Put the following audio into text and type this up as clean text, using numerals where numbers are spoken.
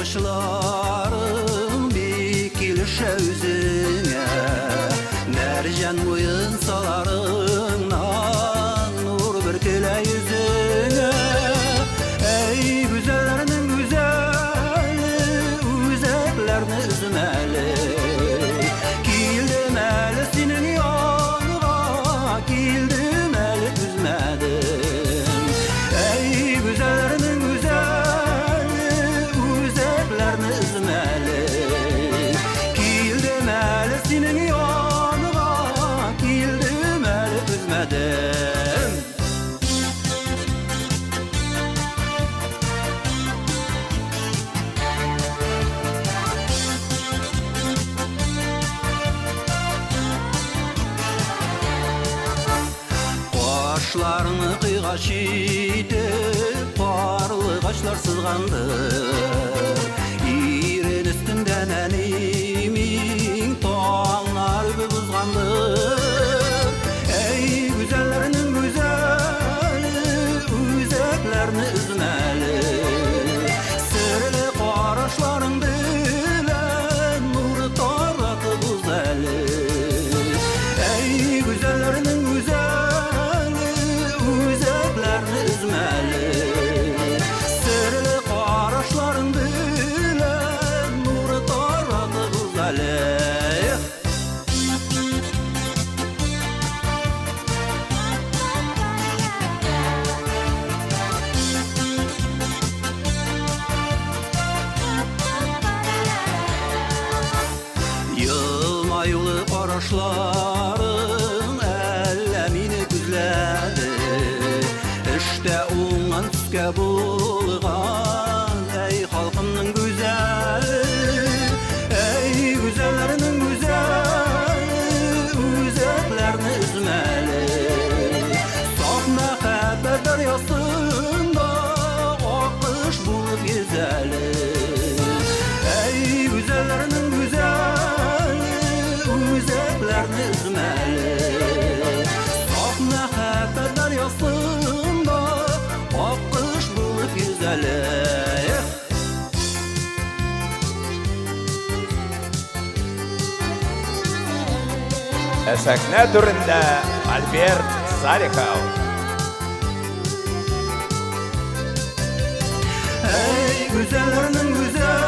kaşlarım dikilişe yüzüne, mercan muyunsalarından nur bürküle yüzüne. Ey güzellerinin güzeli, üzeklerini üzmeli, kildim eli senin yanına, kildim eli üzmedim. Ey güzellerinin güzeli, üzeklerini üzmeli, kildim eli senin yanına, kildim eli üzmedim. Qaşlarını qıyğaç edip parlı qaşlar sızğandır, irin üstünden ənimin toğanlar öpüp uzğandır. Ey güzellerinin güzeli, üzeklerini üzmeli, sırlı qaraşların bilen nur taratıp uzeli. Ey güzellerinin güzeli, üzeklerini üzmeli, sırlı qaraşların bilen nur taratıp uzeli. Yılmayılı qaraşlarım əlləmini güzlədi, İşte ondan tüske bulğan ey halkımның güzeli. Ey güzellerinin güzeli, üzeklerini üzmeli, saf məhəbbət deryasında akış bulup gezeli. Ey güzellerinin güzeli, üzeklerini üzmeli, saf məhəbbət deryasında akış bulup gezeli. Sahne türünde Albert Sarıkal. Ey güzellerinin güzeli,